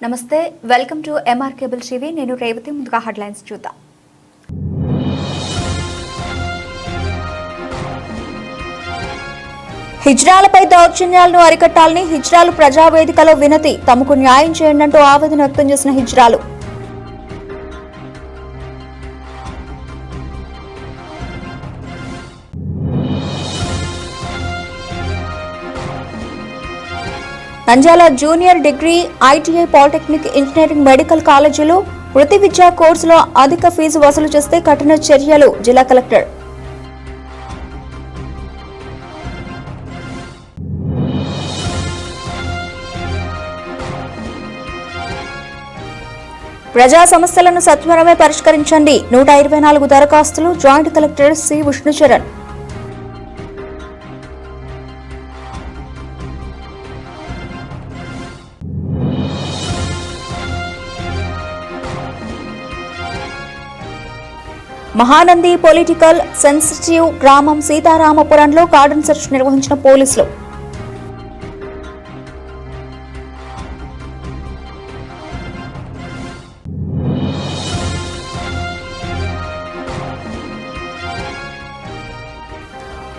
నమస్తే welcome to MR cable TV నేను రేవతి ముందుగా హెడ్లైన్స్ చూద్దాం హిజ్రాలపై దౌర్జన్యాలను అరికట్టాలని హిజ్రాలు ప్రజావేదికలో వినతి తమకు న్యాయం చేయండి అంటూ ఆవేదన వ్యక్తం చేసిన హిజ్రాలు Nandyal junior degree ITI polytechnic engineering medical కాలేజీలో వృత్తి విద్యా కోర్సులో అధిక ఫీజు వసూలు చేస్తే కఠిన చర్యలు జిల్లా కలెక్టర్ ప్రజా సమస్యలను సత్వరమే పరిష్కరించండి 124 దరఖాస్తులు joint collector C Vishnucharan Mahanandi political sensitive గ్రామం సీతారామపురంలో కార్డన్ సెర్చ్ నిర్వహించిన పోలీసులు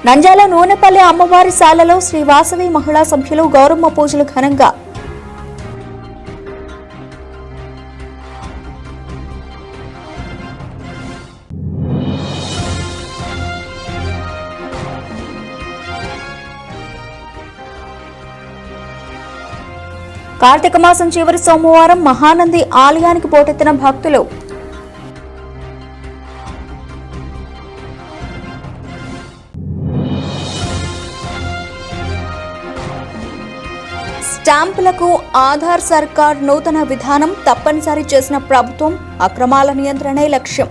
నంద్యాల నూనెపల్లి అమ్మవారి శాలలో శ్రీ వాసవి మహిళా సభ్యులు గౌరమ్మ పూజలు ఘనంగా కార్తీక మాసం చివరి సోమవారం మహానంది ఆలయానికి పోటెత్తిన భక్తులు స్టాంపులకు ఆధార్ సర్కార్ నూతన విధానం తప్పనిసరి చేసిన ప్రభుత్వం అక్రమాల నియంత్రణే లక్ష్యం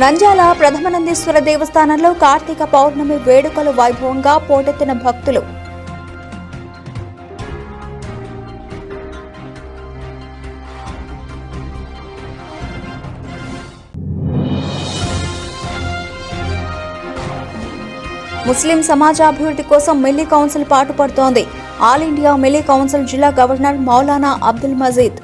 నంద్యాల ప్రథమనందీశ్వర దేవస్థానంలో కార్తీక పౌర్ణమి వేడుకలు వైభవంగా పోటెత్తిన భక్తులు ముస్లిం సమాజాభివృద్ధి కోసం మిల్లీ కౌన్సిల్ పాటుపడుతోంది ఆల్ ఇండియా మిల్లీ కౌన్సిల్ జిల్లా గవర్నర్ మౌలానా అబ్దుల్ మజీద్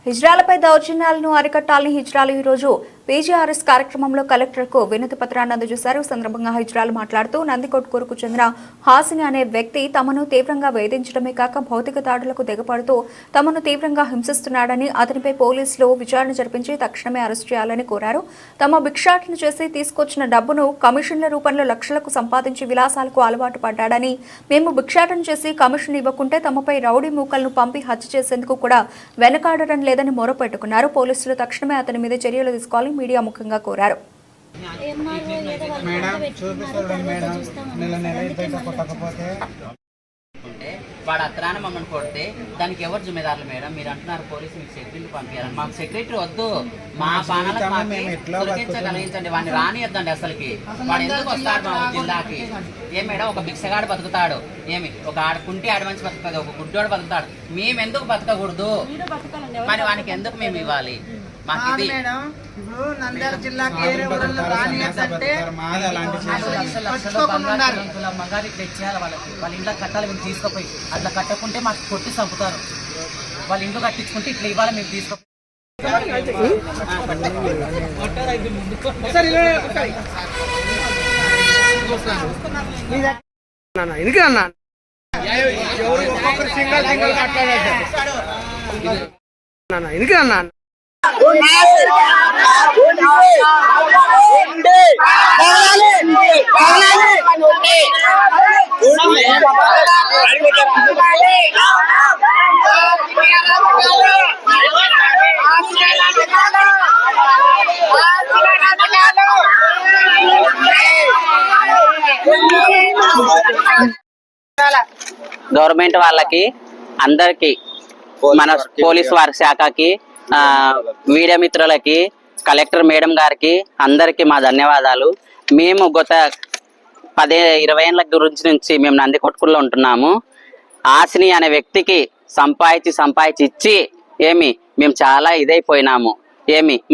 హిజ్రాలపై దౌర్జన్యాలను అరికట్టాలని హిజ్రాలు ఈ రోజు పీజీఆర్ఎస్ కార్యక్రమంలో కలెక్టర్కు వినతి పత్రాన్ని అందజేశారు. సందర్భంగా హిజ్రాలు మాట్లాడుతూ నందికొట్కూరుకు చెందిన హాసిని అనే వ్యక్తి తమను తీవ్రంగా వేధించడమే కాక భౌతిక దాడులకు దిగపడుతూ తమను తీవ్రంగా హింసిస్తున్నాడని అతనిపై పోలీసులు విచారణ జరిపించి తక్షణమే అరెస్టు చేయాలని కోరారు. తమ భిక్షాటన చేసి తీసుకొచ్చిన డబ్బును కమిషన్ల రూపంలో లక్షలకు సంపాదించి విలాసాలకు అలవాటు పడ్డాడని మేము భిక్షాటన చేసి కమిషన్ ఇవ్వకుంటే తమపై రౌడీ మూకలను పంపి హత్య చేసేందుకు కూడా వెనకాడడం లేదని మొరపెట్టుకున్నారు. పోలీసులు తక్షణమే అతని మీద చర్యలు తీసుకోవాలని మీడియా ముఖ్యంగా కోరారు. వాడు అత్తరాన మమ్మల్ని కొడితే దానికి ఎవరు జిమ్మేదారులు మేడం? మీరు అంటున్నారు పోలీసు మీకు సెక్యూరిటీ పంపించాలని. మాకు సెక్యూరిటీ వద్దు, మా పానాలకు కలిగించండి. వాడిని రానియద్దండి అసలుకి. వాడు ఎందుకు వస్తాడు మా జిల్లాకి? ఏం మేడం, ఒక భిక్షగాడు బతుకుతాడు, ఏమి ఒక కుంటి ఆడి మంచి బతుకుతుంది, ఒక గుడ్డోడు బతుకుతాడు. మేము ఎందుకు బతకకూడదు? మరి వానికి ఎందుకు మేము ఇవ్వాలి? నంద్యాల జిల్లాకి మగారికి తెచ్చేయాలి. వాళ్ళ ఇంట్లో కట్టాలి, మేము తీసుకుపోయి అట్లా కట్టకుంటే మాకు కొట్టి చంపుతారు. వాళ్ళ ఇంట్లో కట్టించుకుంటే ఇట్లా ఇవ్వాలి, మేము తీసుకుపోయి గవర్నమెంట్ వాళ్ళకి అందరికి మన పోలీసు వారి శాఖకి మీడియా మిత్రులకి కలెక్టర్ మేడం గారికి అందరికి మా ధన్యవాదాలు. మేము గత 10-20 ఏళ్ల గురించి నుంచి మేము నందికొట్కూరులో ఉంటున్నాము. ఆసిని అనే వ్యక్తికి సంపాదించి ఇచ్చి మేము చాలా ఇదైపోయినాము.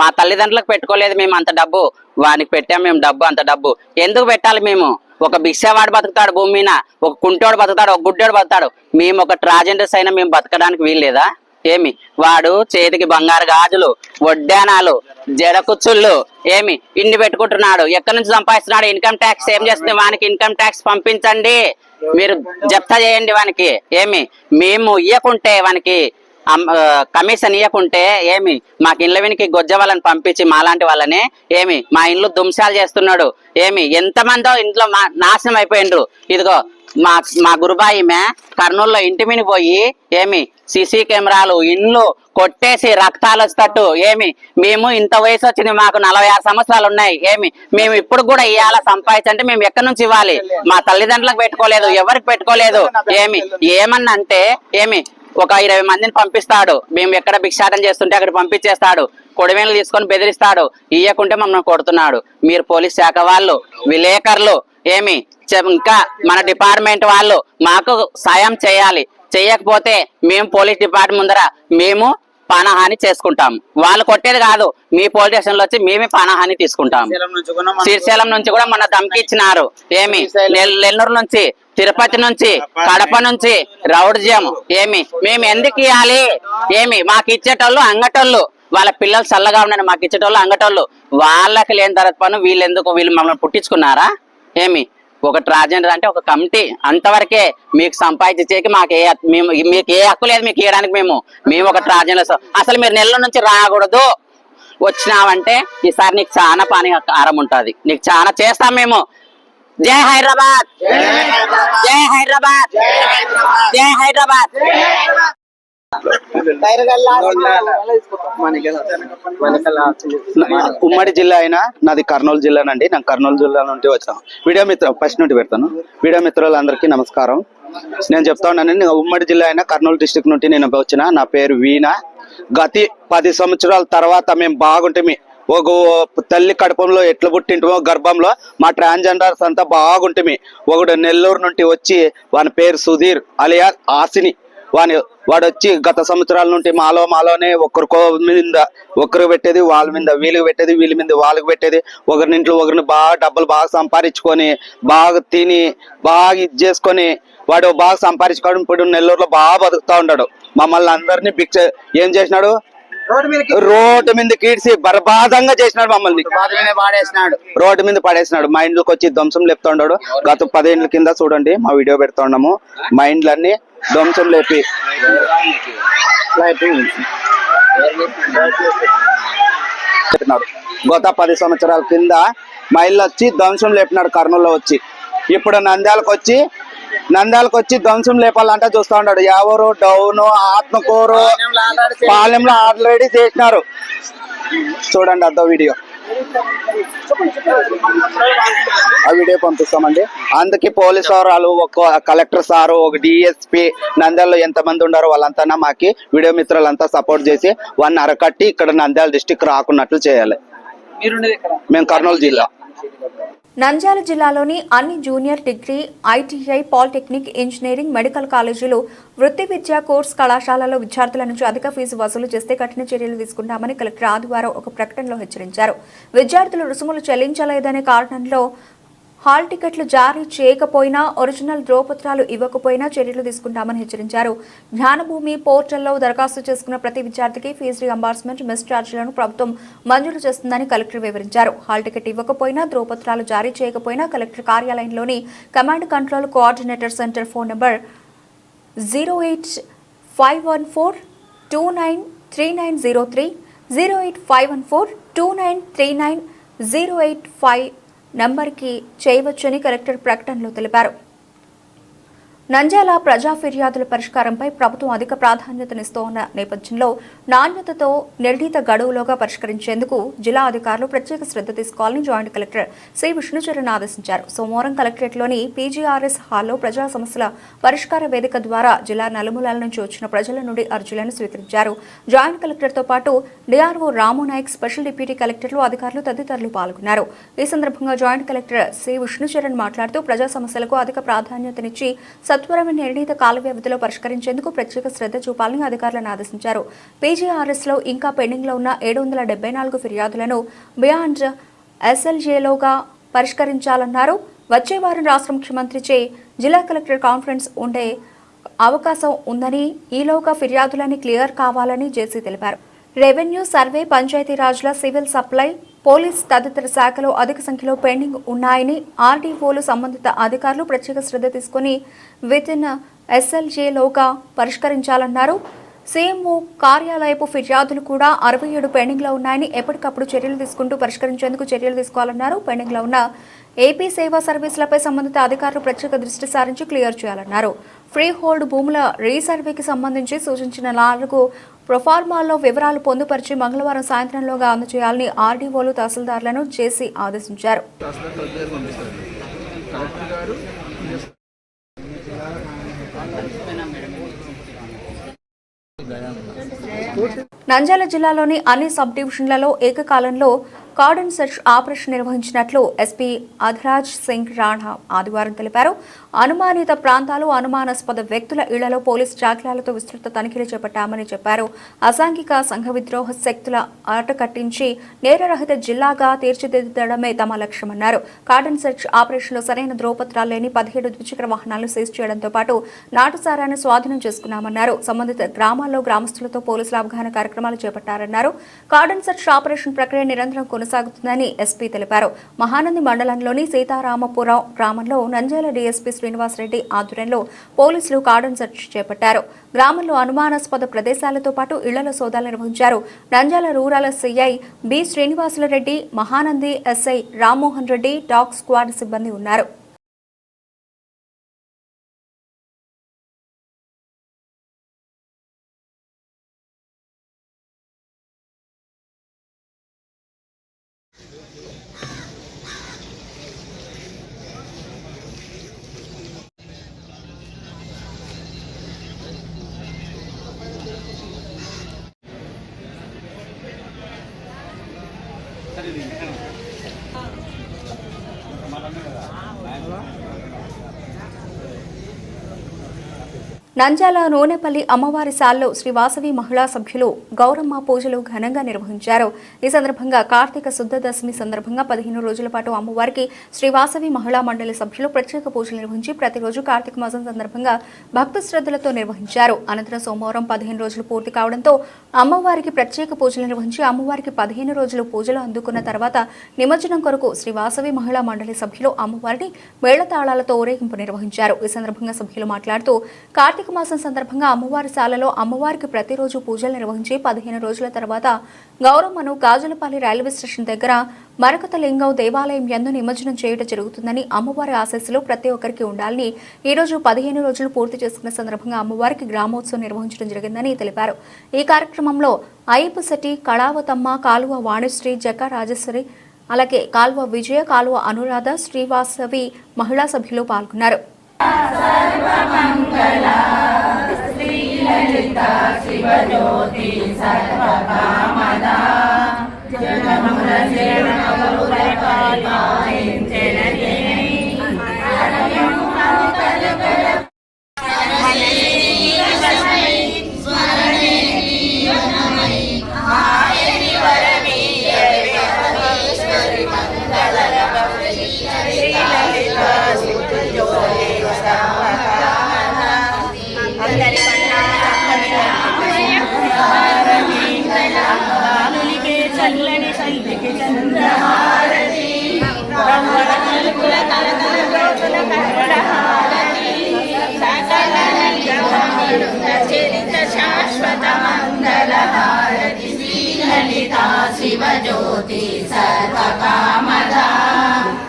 మా తల్లిదండ్రులకు పెట్టుకోలేదు మేము అంత డబ్బు, వానికి పెట్టాము మేము డబ్బు, అంత డబ్బు ఎందుకు పెట్టాలి? మేము ఒక భిక్షవాడు బతుకుతాడు భూమి మీద, ఒక కుంటోడు బతుకుతాడు, ఒక గుడ్డోడు బతుకుతాడు, మేము ఒక ట్రాజెండర్స్ అయినా మేము బతకడానికి వీల్లేదా? వాడు చేతికి బంగారు గాజులు, వడ్డానాలు, జడకుచ్చుళ్ళు ఇన్ని పెట్టుకుంటున్నాడు. ఎక్కడి నుంచి సంపాదిస్తున్నాడు? ఇన్కమ్ ట్యాక్స్ ఏం చేస్తుంది? వానికి ఇన్కమ్ ట్యాక్స్ పంపించండి, మీరు జప్తా చేయండి వానికి. మేము ఇయ్యకుంటే వానికి కమిషన్ ఇవ్వకుంటే మాకు ఇండ్ల వెనికి గొజ్జ వాళ్ళని పంపించి మాలాంటి వాళ్ళని మా ఇండ్లు దుంశాలు చేస్తున్నాడు. ఎంతమందో ఇంట్లో నాశనం అయిపోయిండ్రు. ఇదిగో మా గురుబాయి కర్నూలులో ఇంటి మీద పోయి సీసీ కెమెరాలు ఇండ్లు కొట్టేసి రక్తాలు వచ్చేటట్టు మేము ఇంత వయసు వచ్చింది, మాకు 46 సంవత్సరాలు ఉన్నాయి. మేము ఇప్పుడు కూడా ఇవాళ సంపాదించంటే మేము ఎక్కడి నుంచి ఇవ్వాలి? మా తల్లిదండ్రులకు పెట్టుకోలేదు, ఎవరికి పెట్టుకోలేదు. ఏమన్నా అంటే ఒక 20 మందిని పంపిస్తాడు, మేము ఎక్కడ భిక్షాటం చేస్తుంటే అక్కడ పంపించేస్తాడు, కొడివేలు తీసుకొని బెదిరిస్తాడు, ఇయ్యకుంటే మమ్మల్ని కొడుతున్నాడు. మీరు పోలీస్ శాఖ వాళ్ళు, విలేకరులు ఇంకా మన డిపార్ట్మెంట్ వాళ్ళు మాకు సాయం చేయాలి. చేయకపోతే మేము పోలీస్ డిపార్ట్మెంట్ ముందర మేము ప్రాణహాని చేసుకుంటాం. వాళ్ళు కొట్టేది కాదు, మీ పోలీస్ స్టేషన్ లో వచ్చి మేమే ప్రాణహాని తీసుకుంటాం. శ్రీశైలం నుంచి కూడా మొన్న ధమ్కి ఇచ్చినారు. నెల్లూరు నుంచి, తిరుపతి నుంచి, కడప నుంచి రౌడ్జం. మేము ఎందుకు ఇవ్వాలి? మాకు ఇచ్చేటోళ్ళు అంగటోళ్ళు, వాళ్ళ పిల్లలు చల్లగా ఉన్నాను మాకు ఇచ్చేటోళ్ళు అంగటోళ్ళు. వాళ్ళకి లేని తర్వాత పను వీళ్ళు మమ్మల్ని పుట్టించుకున్నారా? ఒక ట్రాజెండర్ అంటే ఒక కమిటీ అంతవరకే. మీకు సంపాదించేకి మీకు ఏ హక్కు లేదు మీకు ఇవ్వడానికి. మేము ఒక ట్రాజెండర్. అసలు మీరు నెల్లూరు నుంచి రాకూడదు. వచ్చినావంటే ఈసారి నీకు చాలా పని ఆరం ఉంటుంది, నీకు చాలా చేస్తాం మేము. జై హైదరాబాద్, జై హైదరాబాద్, జై హైదరాబాద్. ఉమ్మడి జిల్లా అయినా నాది కర్నూలు జిల్లానండి. నేను కర్నూలు జిల్లా నుండి వచ్చాను. వీడియో మిత్రులు ఫస్ట్ నుండి పెడతాను. వీడియో మిత్రులందరికీ నమస్కారం. నేను చెప్తా ఉన్నానండి, ఉమ్మడి జిల్లా అయినా కర్నూలు డిస్టిక్ నుండి నేను వచ్చిన. నా పేరు వీణ. గతి 10 సంవత్సరాల తర్వాత మేము బాగుంటే ఒక తల్లి కడుపంలో ఎట్లా పుట్టింటమో గర్భంలో మా ట్రాన్స్జెండర్స్ అంతా బాగుంటే. ఒకడు నెల్లూరు నుండి వచ్చి వాని పేరు సుధీర్ అలియా ఆసిని. వాడు వచ్చి గత సంవత్సరాల నుండి మాలోనే ఒకరు పెట్టేది వాళ్ళ మీద, వీళ్ళకి పెట్టేది వీళ్ళ మీద వాళ్ళకి పెట్టేది, ఒకరినింట్లో ఒకరిని బాగా డబ్బులు బాగా సంపాదించుకొని బాగా తిని బాగా ఇది చేసుకొని వాడు బాగా సంపాదించుకోవడం. ఇప్పుడు నెల్లూరులో బాగా బతుకుతా ఉన్నాడు. మమ్మల్ని అందరినీ ఏం చేసినాడు? రోడ్డు మీద కీడ్చి బర్బాదంగా చేసినాడు. మమ్మల్ని రోడ్డు మీద పడేసినాడు. మా ఇండ్లకు వచ్చి ధ్వంసం లేపుతున్నాడు. గత 10 ఏళ్ళ కింద చూడండి మా వీడియో పెడుతున్నాము. మా ఇండ్లన్నీ ధ్వంసం లేపి గత 10 సంవత్సరాల కింద మా ఇల్లు వచ్చి ధ్వంసం లేపినాడు కర్నూలులో వచ్చి. ఇప్పుడు నంద్యాలకు వచ్చి ధ్వంసం లేపాలంటే చూస్తా ఉన్నాడు. ఎవరు డౌను ఆత్మకూరు పాలెంలో ఆల్రెడీ చేసినారు. చూడండి అదో వీడియో, ఆ వీడియో పంపిస్తామండి. అందుకే పోలీసు వారు, ఒక కలెక్టర్ సారు, ఒక డిఎస్పీ నంద్యాలలో ఎంతమంది ఉన్నారో వాళ్ళంతా మాకి వీడియో మిత్రులంతా సపోర్ట్ చేసి వాడిని అరకట్టి ఇక్కడ నంద్యాల డిస్టిక్ రాకున్నట్లు చేయాలి. మేము కర్నూలు జిల్లా. నంద్యాల జిల్లాలోని అన్ని junior degree, ITI, polytechnic, engineering, medical కాలేజీలు, వృత్తి విద్యా కోర్సు కళాశాలలో విద్యార్థుల నుంచి అధిక ఫీజు వసూలు చేస్తే కఠిన చర్యలు తీసుకుంటామని కలెక్టర్ ఆదివారం ఒక ప్రకటనలో హెచ్చరించారు. విద్యార్థులు రుసుములు చెల్లించలేదనే కారణంలో హాల్ టికెట్లు జారీ చేయకపోయినా, ఒరిజినల్ ధ్రువపత్రాలు ఇవ్వకపోయినా చర్యలు తీసుకుంటామని హెచ్చరించారు. జ్ఞానభూమి పోర్టల్లో దరఖాస్తు చేసుకున్న ప్రతి విద్యార్థికి ఫీజు రీయింబర్స్మెంట్, మిస్ ఛార్జీలను ప్రభుత్వం మంజూరు చేస్తుందని కలెక్టర్ వివరించారు. హాల్ టికెట్ ఇవ్వకపోయినా, ధ్రువపత్రాలు జారీ చేయకపోయినా కలెక్టర్ కార్యాలయంలోని command control coordinator centre phone number 08514293903, 08514293905 నంబర్కి చేయవచ్చని కలెక్టర్ ప్రకటనలో తెలిపారు. నంద్యాల ప్రజా ఫిర్యాదుల పరిష్కారంపై ప్రభుత్వం అధిక ప్రాధాన్యతనిస్తోన్న నేపథ్యంలో నాణ్యతతో నిర్ణీత గడువులోగా పరిష్కరించేందుకు జిల్లా అధికారులు ప్రత్యేక శ్రద్ధ తీసుకోవాలని జాయింట్ కలెక్టర్ సి విష్ణుచరణ్ ఆదేశించారు. సోమవారం కలెక్టరేట్లోని పీజీఆర్ఎస్ హాల్లో ప్రజా సమస్యల పరిష్కార వేదిక ద్వారా జిల్లా నలుమూలల నుంచి వచ్చిన ప్రజల నుండి అర్జీలను స్వీకరించారు. జాయింట్ కలెక్టర్తో పాటు డిఆర్ఓ రాము నాయక్, స్పెషల్ డిప్యూటీ కలెక్టర్లు, అధికారులు తదితరులు పాల్గొన్నారు. ఈ సందర్భంగా జాయింట్ కలెక్టర్ సి విష్ణుచరణ్ మాట్లాడుతూ ప్రజా సమస్యలకు అధిక ప్రాధాన్యతనిచ్చి సత్వరమైన నిర్ణీత కాల వ్యవధిలో పరిష్కరించేందుకు ప్రత్యేక శ్రద్ధ చూపాలని అధికారులను ఆదేశించారు. పీజీఆర్ఎస్లో ఇంకా పెండింగ్లో ఉన్న 774 ఫిర్యాదులను బియాండ్ ఎస్ఎల్జేలోగా పరిష్కరించాలన్నారు. వచ్చే వారం రాష్ట్ర ముఖ్యమంత్రిచే జిల్లా కలెక్టర్ కాన్ఫరెన్స్ ఉండే అవకాశం ఉందని, ఈలోగా ఫిర్యాదులని క్లియర్ కావాలని జేసీ తెలిపారు. రెవెన్యూ, సర్వే, పంచాయతీరాజ్ల, సివిల్ సప్లై, పోలీస్ తదితర శాఖలో అధిక సంఖ్యలో పెండింగ్ ఉన్నాయని ఆర్డీఓలు సంబంధిత అధికారులు ప్రత్యేక శ్రద్ధ తీసుకుని వితిన్ ఎస్ఎల్జేలోగా పరిష్కరించాలన్నారు. సీఎంఓ కార్యాలయపు ఫిర్యాదులు కూడా 67 పెండింగ్లో ఉన్నాయని ఎప్పటికప్పుడు చర్యలు తీసుకుంటూ పరిష్కరించేందుకు చర్యలు తీసుకోవాలన్నారు. పెండింగ్లో ఉన్న ఏపీ సేవా సర్వీసులపై సంబంధిత అధికారులు ప్రత్యేక దృష్టి సారించి క్లియర్ చేయాలన్నారు. ఫ్రీ హోల్డ్ భూముల రీసర్వేకి సంబంధించి సూచించిన 4 ప్రొఫార్మాల్లో వివరాలు పొందుపరిచి మంగళవారం సాయంత్రంలోగా అందజేయాలని ఆర్డీఓలు, తహసీల్దార్లను జేసీ ఆదేశించారు. నంద్యాల జిల్లాలోని అన్ని సబ్ డివిజన్లలో ఏకకాలంలో కార్డన్ సెర్చ్ ఆపరేషన్ నిర్వహించినట్లు ఎస్పీ అధరాజ్ సింగ్ రాణా ఆదివారం తెలిపారు. అనుమానిత ప్రాంతాలు, అనుమానాస్పద వ్యక్తుల ఇళ్లలో పోలీసు జాగ్రత్తలతో విస్తృత తనిఖీలు చేపట్టామని చెప్పారు. అసాంఘిక సంఘ విద్రోహ శక్తుల ఆటకట్టించి నేరరహిత జిల్లాగా తీర్చిదిద్దడమే తమ లక్ష్యమన్నారు. కార్డన్ సెర్చ్ ఆపరేషన్లో సరైన ధ్రువపత్రాలు లేని 17 ద్విచక్ర వాహనాలను సీజ్ చేయడంతో పాటు నాటుసారాన్ని స్వాధీనం చేసుకున్నామన్నారు. సంబంధిత గ్రామాల్లో గ్రామస్తులతో పోలీసుల అవగాహన కార్యక్రమాలు చేపట్టారన్నారు. కార్డన్ సెర్చ్ ఆపరేషన్ ప్రక్రియ నిరంతరం కొనసాగుతుందని ఎస్పీ తెలిపారు. మహానంది మండలంలోని సీతారామపురం గ్రామంలో నంద్యాల డీఎస్పీ శ్రీనివాసరెడ్డి ఆధ్వర్యంలో పోలీసులు కార్డన్ సెర్చ్ చేపట్టారు. గ్రామంలో అనుమానాస్పద ప్రదేశాలతో పాటు ఇళ్లలో సోదాలు నిర్వహించారు. Nandyal rural CI B Srinivasulu Reddy, Mahanandi SI Rammohan Reddy, dog squad సిబ్బంది ఉన్నారు. నంద్యాల నూనెపల్లి అమ్మవారి శాలలో శ్రీ వాసవి మహిళా సభ్యులు గౌరమ్మ పూజలు ఘనంగా నిర్వహించారు. ఈ సందర్భంగా కార్తీక శుద్ధ దశమి సందర్భంగా 15 రోజుల పాటు అమ్మవారికి శ్రీ వాసవి మహిళా మండలి సభ్యులు ప్రత్యేక పూజలు నిర్వహించి ప్రతిరోజు కార్తీక మాసం సందర్భంగా భక్తి శ్రద్ధలతో నిర్వహించారు. అనంతరం సోమవారం 15 రోజులు పూర్తి కావడంతో అమ్మవారికి ప్రత్యేక పూజలు నిర్వహించి అమ్మవారికి 15 రోజులు పూజలు అందుకున్న తర్వాత నిమజ్జనం కొరకు శ్రీ వాసవి మహిళా మండలి సభ్యులు అమ్మవారిని మేళతాళాలతో ఊరేగింపు నిర్వహించారు. ఈ సందర్భంగా సభ్యులు మాట్లాడుతూ కార్తీక మాసం సందర్భంగా అమ్మవారి శాలలో అమ్మవారికి ప్రతిరోజు పూజలు నిర్వహించి 15 రోజుల తర్వాత గౌరమ్మను గాజులపల్లి రైల్వే స్టేషన్ దగ్గర మరకత లింగం దేవాలయం యందు నిమజ్జనం చేయడం జరుగుతుందని, అమ్మవారి ఆశీస్సులు ప్రతి ఒక్కరికి ఉండాలని ఈ రోజు 15 రోజులు పూర్తి చేసుకున్న సందర్భంగా అమ్మవారికి గ్రామోత్సవం నిర్వహించడం జరిగిందని తెలిపారు. ఈ కార్యక్రమంలో అయ్యప్పశెట్టి, కళావతమ్మ, కాలువ వాణిశ్రీ, జక్క రాజేశ్వరి, అలాగే కాలువ విజయ, కాలువ అనురాధ, శ్రీవాసవి మహిళా సభ్యులు పాల్గొన్నారు. సర్వమంగళ శ్రీలలిత శివజ్యోతి సర్వకామద జగముల సేవకుల పాలించెననే అరణ్యము కలకల స్మరణే జీవనమై ఆయని వరమీయ విశ్వేశ్వరి మంగళ గౌరీ శ్రీలలిత శివజ్యోతి చల్లని చల్లికి చంద్రహారతి బ్రహ్మణకుల కరకల గోకుల కరహారతి సకల చరిత శాశ్వత మంగళహారతి శ్రీలలితా శివజ్యోతి సర్వకామద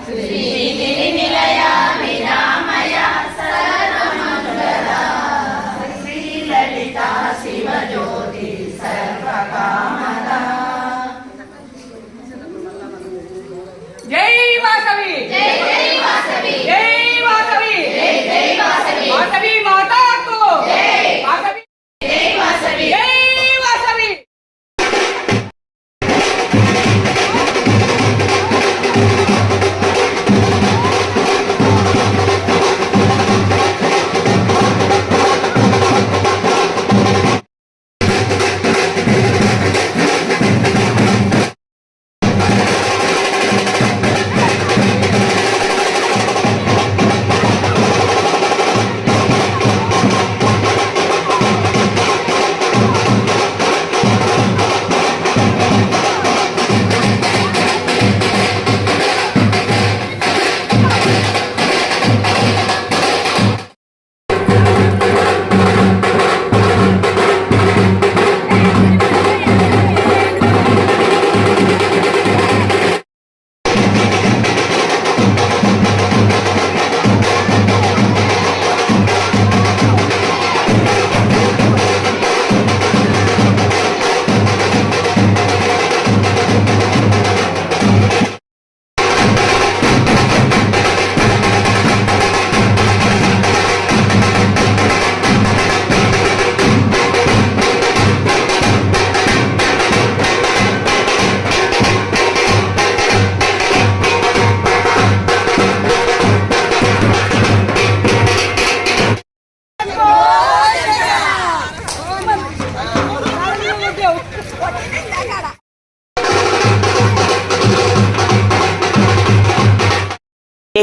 శ్రీగిరి నిలయ విరామయ సర్వమంగళ శ్రీలలితా శివజ్యోతి సర్వకామద. జై వాసవి, జై జై వాసవి, జై వాసవి, జై జై వాసవి, వాసవి మాతాకు జై, వాసవి జై వాసవి, జై వాసవి.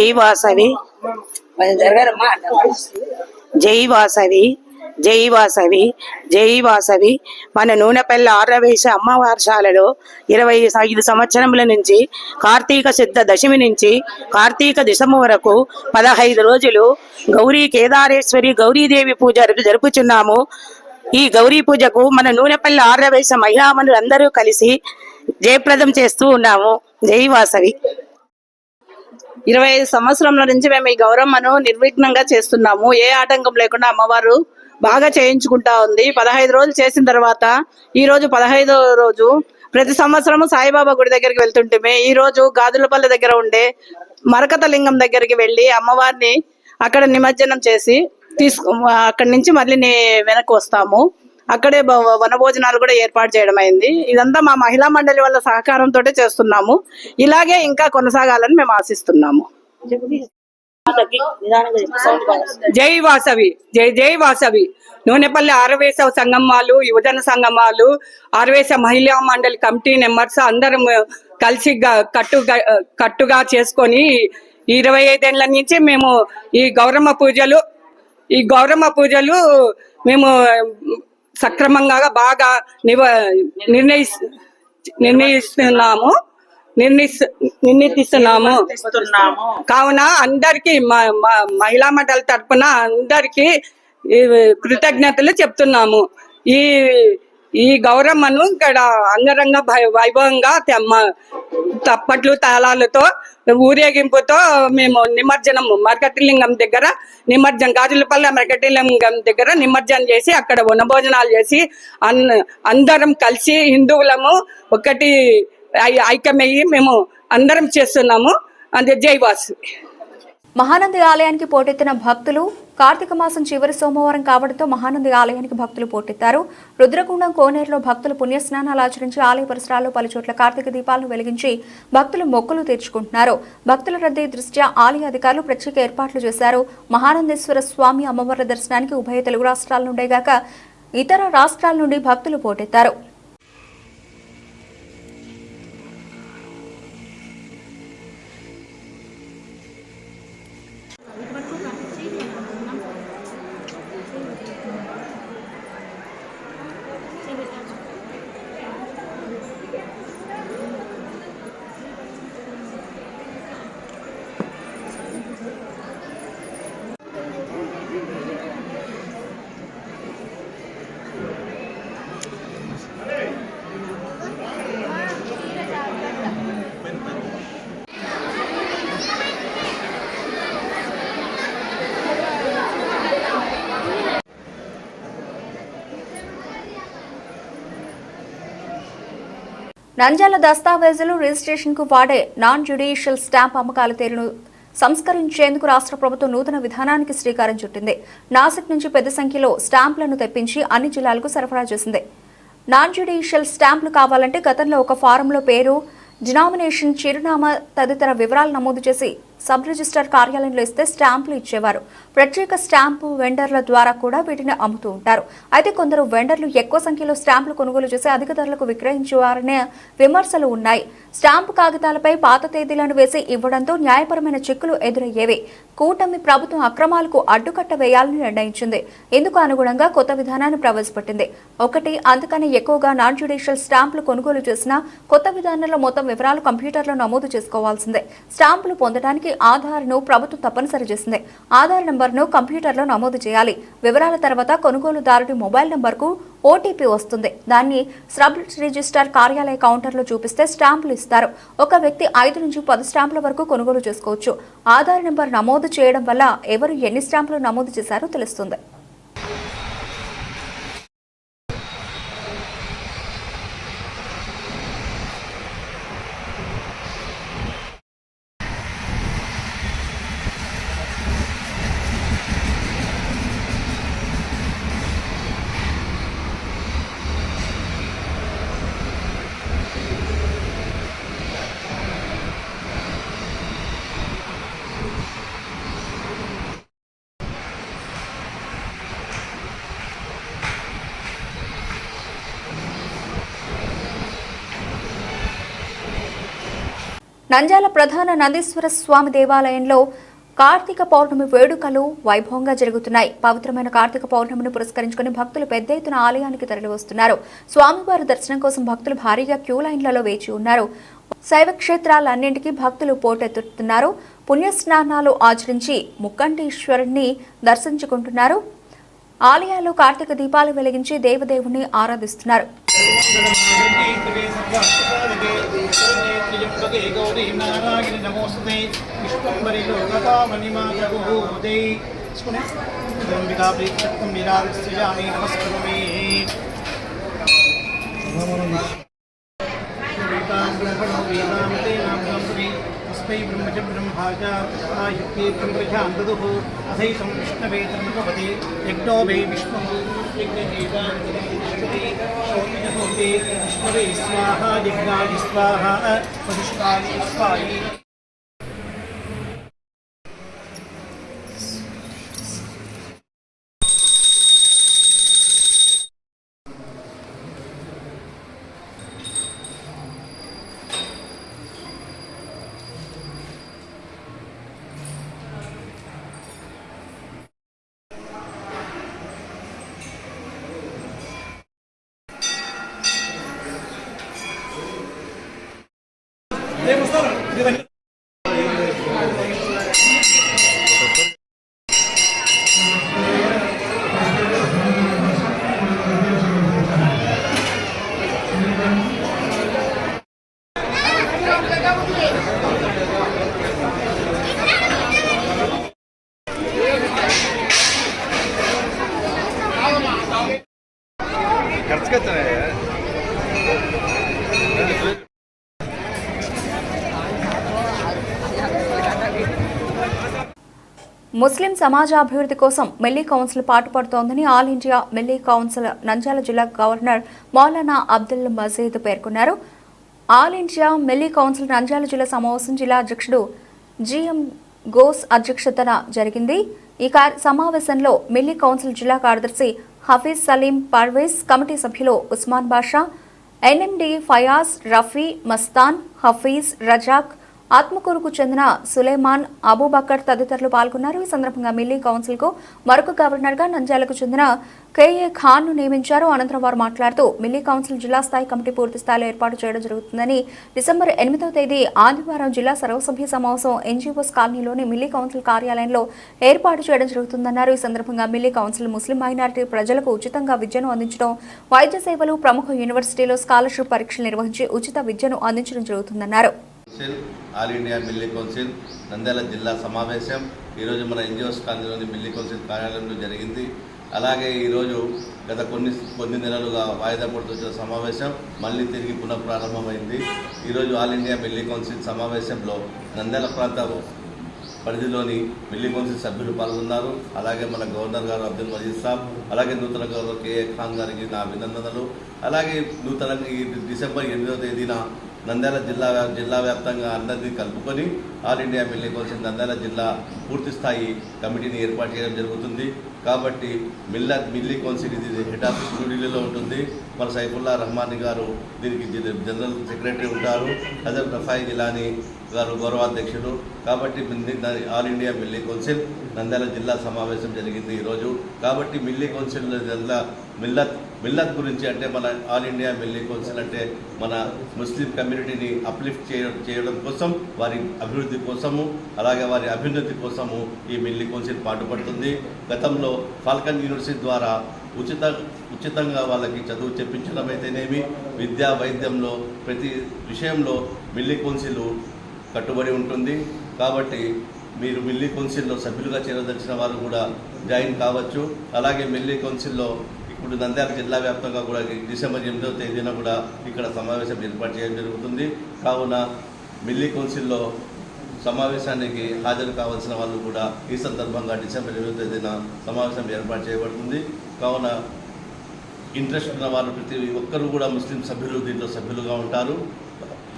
జై వాసవి జై వాసవి జై వాసవి జై వాసవి. మన నూనెపల్లి ఆర్యవేశ అమ్మవారిశాలలో 25 సంవత్సరముల నుంచి కార్తీక శుద్ధ దశమి నుంచి కార్తీక దశమి వరకు 15 రోజులు గౌరీ కేదారేశ్వరి గౌరీదేవి పూజ జరుపుచున్నాము. ఈ గౌరీ పూజకు మన నూనెపల్లి ఆర్యవేశ మహిళామణులు అందరూ కలిసి జయప్రదం చేస్తూ ఉన్నాము. జై వాసవి. 25 సంవత్సరాల నుంచి మేము ఈ గౌరమ్మను నిర్విఘ్నంగా చేస్తున్నాము. ఏ ఆటంకం లేకుండా అమ్మవారు బాగా చేయించుకుంటా ఉంది. 15 రోజులు చేసిన తర్వాత ఈ రోజు 15వ రోజు. ప్రతి సంవత్సరము సాయిబాబా గుడి దగ్గరికి వెళ్తుంటే ఈ రోజు గాదులపల్లి దగ్గర ఉండే మరకత లింగం దగ్గరికి వెళ్ళి అమ్మవారిని అక్కడ నిమజ్జనం చేసి అక్కడి నుంచి మళ్ళీ వెనక్కి వస్తాము. అక్కడే వనభోజనాలు కూడా ఏర్పాటు చేయడం అయింది. ఇదంతా మా మహిళా మండలి వాళ్ళ సహకారంతో చేస్తున్నాము. ఇలాగే ఇంకా కొనసాగాలని మేము ఆశిస్తున్నాము. జై వాసవి జై జై వాసవి. నూనెపల్లి ఆర్యవేశ సంగమాలు, యువజన సంగమాలు, ఆర్యవేశ మహిళా మండలి కమిటీ మెంబర్స్ అందరం కలిసి కట్టుగా చేసుకొని 25 ఏళ్ల నుంచి మేము ఈ గౌరమ్మ పూజలు మేము సక్రమంగా బాగా నిర్ణయిస్తున్నాము. కావున అందరికి మహిళా మండలి తరపున అందరికి కృతజ్ఞతలు చెప్తున్నాము. ఈ గౌరమ్మను ఇక్కడ అంగరంగ వైభవంగా తప్పట్లు తాళాలతో ఊరేగింపుతో మేము నిమజ్జనము మరకటిలింగం దగ్గర గాజులపల్లి మరకటిలింగం దగ్గర నిమజ్జనం చేసి అక్కడ వనభోజనాలు చేసి అందరం కలిసి హిందువులము ఒకటి ఐక్యమయ్యి మేము అందరం చేస్తున్నాము. అంతే. జై వాసు. మహానంది ఆలయానికి పోటెత్తిన భక్తులు. కార్తీక మాసం చివరి సోమవారం కావడంతో మహానంది ఆలయానికి భక్తులు పోటెత్తారు. రుద్రకుండం కోనేరులో భక్తులు పుణ్యస్నానాలు ఆచరించి ఆలయ పరిసరాల్లో పలుచోట్ల కార్తీక దీపాలను వెలిగించి భక్తులు మొక్కులు తీర్చుకుంటున్నారు. భక్తుల రద్దీ దృష్ట్యా ఆలయ అధికారులు ప్రత్యేక ఏర్పాట్లు చేశారు. మహానందేశ్వర స్వామి అమ్మవార్ల దర్శనానికి ఉభయ తెలుగు రాష్ట్రాల నుండే గాక ఇతర రాష్ట్రాల నుండి భక్తులు పోటెత్తారు. నంద్యాల దస్తావేజులు రిజిస్ట్రేషన్కు వాడే నాన్ జ్యుడిషియల్ స్టాంప్ అమ్మకాల తీరును సంస్కరించేందుకు రాష్ట్ర ప్రభుత్వం నూతన విధానానికి శ్రీకారం చుట్టింది. నాసిక్ నుంచి పెద్ద సంఖ్యలో స్టాంపులను తెప్పించి అన్ని జిల్లాలకు సరఫరా చేసింది. నాన్ జ్యుడిషియల్ స్టాంపులు కావాలంటే గతంలో ఒక ఫారంలో పేరు, డినామినేషన్, చిరునామా తదితర వివరాలు నమోదు చేసి సబ్ రిజిస్టర్ కార్యాలయంలో ఇస్తే స్టాంపులు ఇచ్చేవారు. ప్రత్యేక స్టాంపు వెండర్ల ద్వారా కూడా వీటిని అమ్ముతూ ఉంటారు. అయితే కొందరు వెండర్లు ఎక్కువ సంఖ్యలో స్టాంపులు కొనుగోలు చేసి అధిక ధరలకు విక్రయించేవారనే విమర్శలు ఉన్నాయి. స్టాంపు కాగితాలపై పాత తేదీలను వేసి ఇవ్వడంతో న్యాయపరమైన చిక్కులు ఎదురయ్యేవి. కూటమి ప్రభుత్వం అక్రమాలకు అడ్డుకట్ట వేయాలని నిర్ణయించింది. ఇందుకు అనుగుణంగా కొత్త విధానాన్ని ప్రవేశపెట్టింది. ఒకటి, అంతకన్నా ఎక్కువగా నాన్ జ్యుడిషియల్ స్టాంపులు కొనుగోలు చేసిన కొత్త విధానంలో మొత్తం వివరాలు కంప్యూటర్లో నమోదు చేసుకోవాల్సిందే. స్టాంపులు పొందడానికి ఆధార్ను ప్రభుత్వం తప్పనిసరి చేసింది. ఆధార్ నంబర్ను కంప్యూటర్లో నమోదు చేయాలి. వివరాల తర్వాత కొనుగోలుదారుడి మొబైల్ నంబర్కు ఓటీపీ వస్తుంది. దాన్ని సబ్ రిజిస్టర్ కార్యాలయ కౌంటర్లో చూపిస్తే స్టాంపులు ఇస్తారు. ఒక వ్యక్తి 5 నుంచి 10 స్టాంపుల వరకు కొనుగోలు చేసుకోవచ్చు. ఆధార్ నంబర్ నమోదు చేయడం వల్ల ఎవరు ఎన్ని స్టాంపులు నమోదు చేశారో తెలుస్తుంది. నంద్యాల ప్రధాన నందీశ్వర స్వామి దేవాలయంలో కార్తీక పౌర్ణమి వేడుకలు వైభవంగా జరుగుతున్నాయి. పవిత్రమైన కార్తీక పౌర్ణమిని పురస్కరించుకుని భక్తులు పెద్ద ఎత్తున ఆలయానికి తరలివస్తున్నారు. స్వామివారి దర్శనం కోసం భక్తులు భారీగా క్యూ లైన్లలో వేచి ఉన్నారు. శైవ క్షేత్రాలన్నింటికీ భక్తులు పోటెత్తుతున్నారు. పుణ్యస్నానాలు ఆచరించి ముక్కంటీశ్వరుణ్ణి దర్శించుకుంటున్నారు. ఆలయాల్లో కార్తీక దీపాలు వెలిగించి దేవదేవుని ఆరాధిస్తున్నారు. तस्मै ब्रह्मच ब्रह्मायुक्ते ब्रह्मजां ददुः अथैतं विष्णवे धर्मपते यज्ञो वै विष्णुः यज्ञदेवान्तिष्ठति श्रोत्रजहोते विष्णवे स्वाहा यज्ञाय स्वाहा वधिष्ठाय स्वायि ముస్లిం సమాజాభివృద్ధి కోసం మిల్లీ కౌన్సిల్ పాటుపడుతోందని all India Milli council Nandyal జిల్లా గవర్నర్ మౌలానా అబ్దుల్ మజీద్ పేర్కొన్నారు. All India Milli council Nandyal జిల్లా సమావేశం జిల్లా అధ్యక్షుడు జిఎం గోస్ అధ్యక్షతన జరిగింది. ఈ సమావేశంలో మిల్లీ కౌన్సిల్ జిల్లా కార్యదర్శి హఫీజ్ సలీం పర్వేజ్, కమిటీ సభ్యులు ఉస్మాన్ బాషా, ఎన్ఎండి ఫయాజ్, రఫీ, మస్తాన్, హఫీజ్, రజాక్, ఆత్మకూరుకు చెందిన సులేమాన్, అబూబకర్ తదితరులు పాల్గొన్నారు. ఈ సందర్భంగా మిల్లీ కౌన్సిల్ కు మరొక గవర్నర్ గా నంద్యాలకు చెందిన కేఏ ఖాన్ ను నియమించారు. అనంతరం వారు మాట్లాడుతూ మిల్లీ కౌన్సిల్ జిల్లా స్థాయి కమిటీ పూర్తి స్థాయిలో ఏర్పాటు చేయడం జరుగుతుందని, డిసెంబర్ 8వ తేదీ ఆదివారం జిల్లా సర్వసభ్య సమావేశం ఎన్జీఓస్ కాలనీలోని మిల్లీ కౌన్సిల్ కార్యాలయంలో ఏర్పాటు చేయడం జరుగుతుందన్నారు. ఈ సందర్భంగా మిల్లీ కౌన్సిల్ ముస్లిం మైనారిటీ ప్రజలకు ఉచితంగా విద్యను అందించడం, వైద్య సేవలు, ప్రముఖ యూనివర్సిటీలో స్కాలర్షిప్ పరీక్షలు నిర్వహించి ఉచిత విద్యను అందించడం జరుగుతుందన్నారు. All India Milli council Nandyal జిల్లా సమావేశం ఈరోజు మన ఎన్జిఓస్ కాలనీలోని మిల్లీ కౌన్సిల్ కార్యాలయంలో జరిగింది. అలాగే ఈరోజు గత కొన్ని నెలలుగా వాయిదా పడుతున్న సమావేశం మళ్ళీ తిరిగి పునఃప్రారంభమైంది. ఈరోజు ఆల్ ఇండియా మిల్లీ కౌన్సిల్ సమావేశంలో నంద్యాల ప్రాంత పరిధిలోని మిల్లీ కౌన్సిల్ సభ్యులు పాల్గొన్నారు. అలాగే మన గవర్నర్ గారు అబ్దుల్ మజీద్ సాబ్, అలాగే నూతన గవర్నర్ కేఏ ఖాన్ గారికి నా అభినందనలు. అలాగే నూతనంగా ఈ డిసెంబర్ 8వ తేదీన నంద్యాల జిల్లా వ్యాప్తంగా అందరినీ కలుపుకొని all India Milli council Nandyal జిల్లా పూర్తి స్థాయి కమిటీని ఏర్పాటు చేయడం జరుగుతుంది. కాబట్టి మిల్లీ కౌన్సిల్ ఇది హెడ్ ఆఫీస్ న్యూఢిల్లీలో ఉంటుంది. మన సైఫుల్లా రహమానీ గారు దీనికి జనరల్ సెక్రటరీ ఉంటారు. హజరత్ రఫాయి గిలానీ గారు గౌరవాధ్యక్షుడు. కాబట్టి all India Milli council Nandyal జిల్లా సమావేశం జరిగింది ఈరోజు. కాబట్టి మిల్లీ కౌన్సిల్ మిల్లత్ గురించి అంటే మన ఆల్ ఇండియా మిల్లీ కౌన్సిల్ అంటే మన ముస్లిం కమ్యూనిటీని అప్లిఫ్ట్ చేయడం కోసం, వారి అభివృద్ధి కోసము, అలాగే వారి అభ్యున్నతి కోసము ఈ మిల్లీ కౌన్సిల్ పాటుపడుతుంది. గతంలో ఫాల్కన్ యూనివర్సిటీ ద్వారా ఉచితంగా వాళ్ళకి చదువు చెప్పించడం అయితేనేమి, విద్యా వైద్యంలో ప్రతి విషయంలో మిల్లీ కౌన్సిల్ కట్టుబడి ఉంటుంది. కాబట్టి మీరు మిల్లీ కౌన్సిల్లో సభ్యులుగా చేరదలిచిన వారు కూడా జాయిన్ కావచ్చు. అలాగే మిల్లీ కౌన్సిల్లో ఇప్పుడు నంద్యాల జిల్లా వ్యాప్తంగా కూడా డిసెంబర్ 8వ తేదీన కూడా ఇక్కడ సమావేశం ఏర్పాటు చేయడం జరుగుతుంది. కావున మిల్లీ కౌన్సిల్లో సమావేశానికి హాజరు కావాల్సిన వాళ్ళు కూడా ఈ సందర్భంగా డిసెంబర్ 8వ తేదీన సమావేశం ఏర్పాటు చేయబడుతుంది. కావున ఇంట్రెస్ట్ ఉన్న వాళ్ళు ప్రతి ఒక్కరూ కూడా ముస్లిం సభ్యులు దీంట్లో సభ్యులుగా ఉంటారు.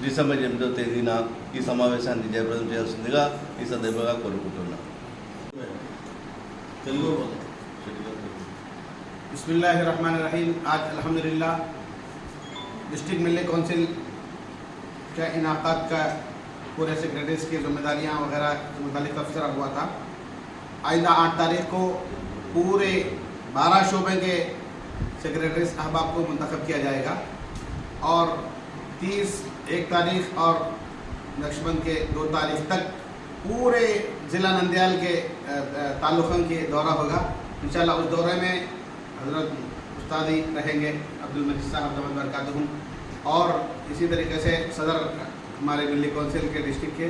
డిసెంబర్ 8వ తేదీన ఈ సమావేశాన్ని జయప్రదం చేయాల్సిందిగా ఈ సందర్భంగా కోరుకుంటున్నాను. बिस्मिल्लाहिर्रहमानिर्रहीम। आज अल्हम्दुलिल्लाह डिस्ट्रिक्ट मिल्ली काउंसिल के इनाक़ात का पूरे सेक्रेटरीज की जिम्मेदारियां वगैरह मुतालिक तफसीरा हुआ था। आइंदा 8 तारीख को पूरे 12 शोबे के सेक्रेटरीज अहबाब को मुंतखब किया जाएगा और 1 तारीख और नक्शबंद के 2 तारीख तक पूरे ज़िला नंदयाल के ताल्लुक़ों के दौरा होगा। इंशाल्लाह उस दौरे में हज़रत उस्तादी रहेंगे अब्दुल मजीद साहब दमन बरकातहू, और इसी तरीके से सदर हमारे मिली कौंसिल के डिस्ट्रिक्ट के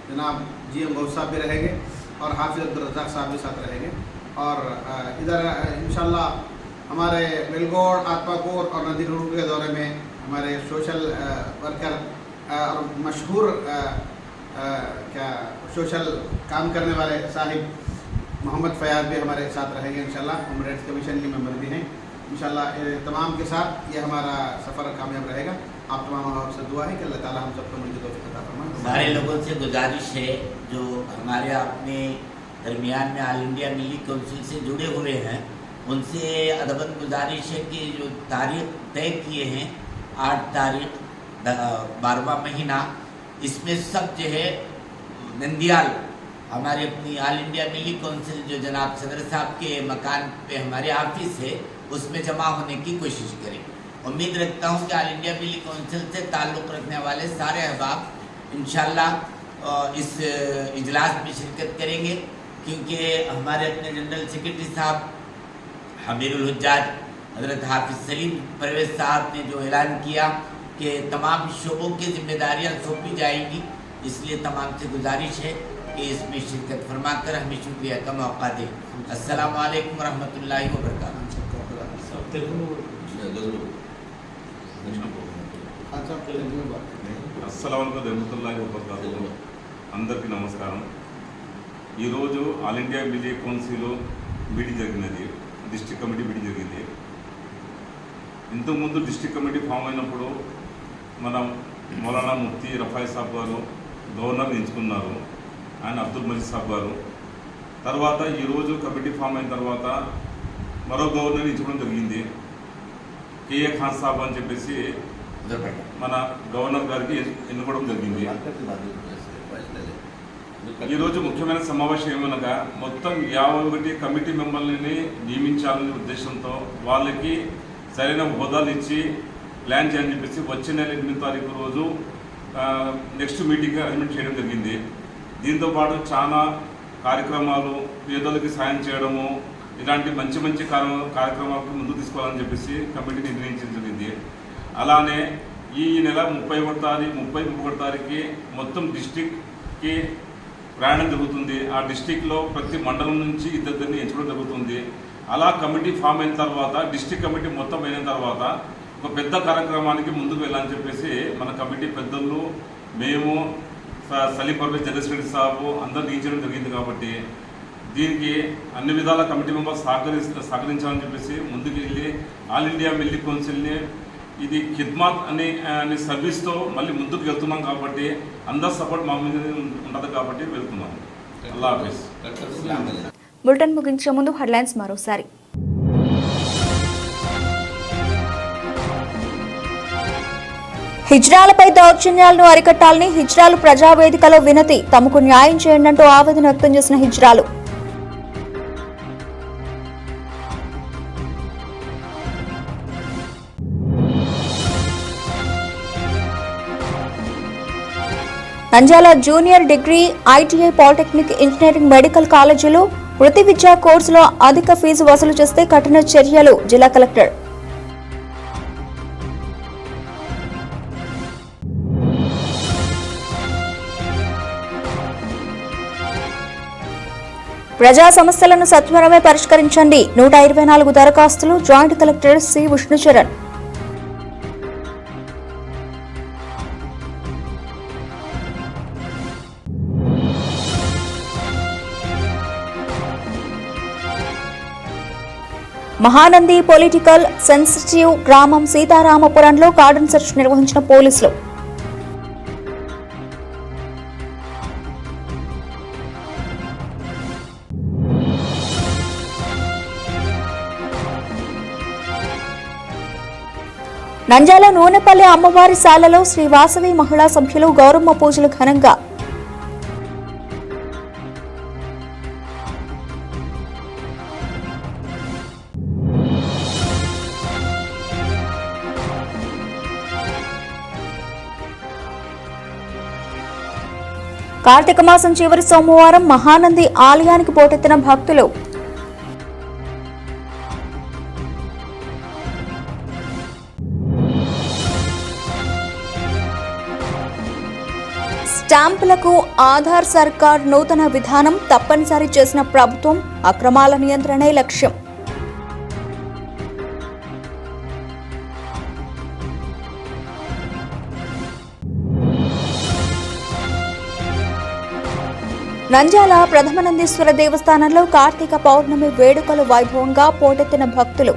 जनाब GM गौस साहब भी रहेंगे और हाफिज़ अब्दुल रज़ाक साहब भी साथ रहेंगे। और इधर इंशाल्लाह हमारे बेलगोड़, आत्माकोर और नदी रोड के दौरे में हमारे सोशल वर्कर और मशहूर सोशल काम करने वाले साहिब मोहम्मद फयाज भी हमारे साथ रहेंगे इंशाल्लाह। ह्यूमन राइट्स कमीशन के मेंबर भी हैं इंशाल्लाह। तमाम के साथ ये हमारा सफ़र कामयाब रहेगा। आप तमाम आपसे दुआ है कि अल्लाह ताला हम सबको मिलकर तौफीक अता फरमाए। सारे लोगों से गुजारिश है जो हमारे अपने दरमियान में ऑल इंडिया मिली कौंसिल से जुड़े हुए हैं, उनसे अदबन गुजारिश है कि जो तारीख तय किए हैं 8 तारीख 12वां महीना, इसमें सब जो है नंदियाल हमारे अपनी ऑल इंडिया मिली कौंसिल जो जनाब सदर साहब के मकान पे हमारे ऑफिस है उसमें जमा होने की कोशिश करें। उम्मीद रखता हूँ कि ऑल इंडिया मिली कौंसिल से ताल्लुक़ रखने वाले सारे अहबाब इंशाल्लाह इस इजलास में शिरकत करेंगे, क्योंकि हमारे अपने जनरल सेक्रेटरी साहब हमीरुल हुज्जाज हज़रत हाफिज़ सलीम परवेज़ साहब ने जो ऐलान किया कि तमाम शोबों की जिम्मेदारियाँ सौंपी जाएंगी, इसलिए तमाम से गुजारिश है कि इसमें शिरकत फरमाकर हमें शुक्रिया का मौका दें। अस्सलामु अलैकुम वरहमतुल्लाहि वबरकातुहू। అస్సలాము అలైకుం వరహ్మతుల్లాహి వబరకాతుహు. అందరికీ నమస్కారం. ఈరోజు all India milli council meeting జరిగినది, డిస్ట్రిక్ట్ కమిటీ మీటింగ్ జరిగింది. ఇంతకుముందు డిస్ట్రిక్ట్ కమిటీ ఫామ్ అయినప్పుడు మనం మౌలానా ముఫ్తీ రఫాయి సాబ్ గారు గవర్నర్ ఎంచుకున్నారు, ఆయన అబ్దుల్ మజీద్ సాబ్ గారు. తర్వాత ఈరోజు కమిటీ ఫామ్ అయిన తర్వాత మరో గవర్నర్ ఎంచుకోవడం జరిగింది, కేఏ ఖాన్ సాబ్ అని చెప్పేసి మన గవర్నర్ గారికి ఎన్నుకోవడం జరిగింది. ఈరోజు ముఖ్యమైన సమావేశం ఏమనగా మొత్తం 51 కమిటీ మెంబర్లని నియమించాలనే ఉద్దేశంతో వాళ్ళకి సరైన హోదాలు ఇచ్చి ప్లాన్ చేయాలని చెప్పేసి వచ్చే నెల 8వ తారీఖు రోజు నెక్స్ట్ మీటింగ్ అరేంజ్మెంట్ చేయడం జరిగింది. దీంతోపాటు చాలా కార్యక్రమాలు, పేదలకి సాయం చేయడము, ఇలాంటి మంచి మంచి కార్యక్రమాలకు ముందుకు తీసుకోవాలని చెప్పేసి కమిటీ నిర్ణయించడం జరిగింది. అలానే ఈ నెల 31 తారీఖుకి మొత్తం డిస్టిక్కి ప్రయాణం జరుగుతుంది. ఆ డిస్టిక్లో ప్రతి మండలం నుంచి ఇద్దరిని ఎంచుకోవడం జరుగుతుంది. అలా కమిటీ ఫామ్ అయిన తర్వాత, డిస్టిక్ కమిటీ మొత్తం అయిన తర్వాత ఒక పెద్ద కార్యక్రమానికి ముందుకు వెళ్ళాలని చెప్పేసి మన కమిటీ పెద్దలు, మేము, సలీం పర్వేజ్ జనరల్ సాబు అందరూ నియమించడం జరిగింది. కాబట్టి దీనికి అన్ని విధాల కమిటీ మెంబర్స్ సహకరించాలని చెప్పేసి ముందుకు వెళ్ళి ఆల్ ఇండియా మిల్లీ కౌన్సిల్ని ఇది ఖిద్మాత్ అనే సర్వీస్తో మళ్ళీ ముందుకు వెళ్తున్నాం. కాబట్టి అందరు సపోర్ట్ మా మీద ఉండదు కాబట్టి వెళ్తున్నాం. అల్లాహ్ హాఫిజ్. బులెటిన్ ముగించే ముందు హెడ్లైన్స్ మరోసారి. హిజ్రాలపై దౌర్జన్యాలను అరికట్టాలని హిజ్రాలు ప్రజావేదికలో వినతి, తమకు న్యాయం చేయండి అంటూ ఆవేదన వ్యక్తం చేసిన హిజ్రాలు. Nandyal junior degree, ITI, polytechnic, engineering, medical కాలేజీలు వృత్తి విద్యా కోర్సులో అధిక ఫీజు వసూలు చేస్తే కఠిన చర్యలు, జిల్లా కలెక్టర్. ప్రజా సమస్యలను సత్వరమే పరిష్కరించండి, 124 దరఖాస్తులు, joint collector C. Vishnucharan. Mahanandi political sensitive గ్రామం సీతారామపురంలో కార్డన్ సెర్చ్ నిర్వహించిన పోలీసులు. నంద్యాల నూనెపల్లి అమ్మవారి శాలలో శ్రీ వాసవి మహిళా సభ్యులు గౌరమ్మ పూజలు ఘనంగా. కార్తీక మాసం చివరి సోమవారం మహానంది ఆలయానికి పోటెత్తిన భక్తులు. స్టాంపులకు ఆధార్ సర్కార్ నూతన విధానం తప్పనిసరి చేసిన ప్రభుత్వం, అక్రమాల నియంత్రణే లక్ష్యం. నంద్యాల ప్రథమనందీశ్వర దేవస్థానంలో కార్తీక పౌర్ణమి వేడుకలు వైభవంగా పోటెత్తిన భక్తులు.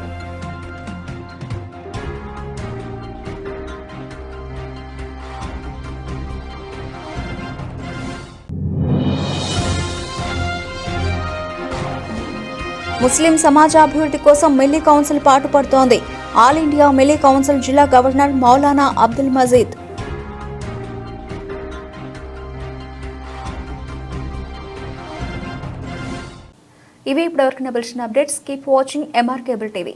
ముస్లిం సమాజాభివృద్ధి కోసం మిల్లీ కౌన్సిల్ పాటుపడుతోంది. ఆల్ ఇండియా మిల్లీ కౌన్సిల్ జిల్లా గవర్నర్ మౌలానా అబ్దుల్ మజీద్. ఇవి ఇప్పటివరకు నిలిచిన updates. Keep watching MR cable TV.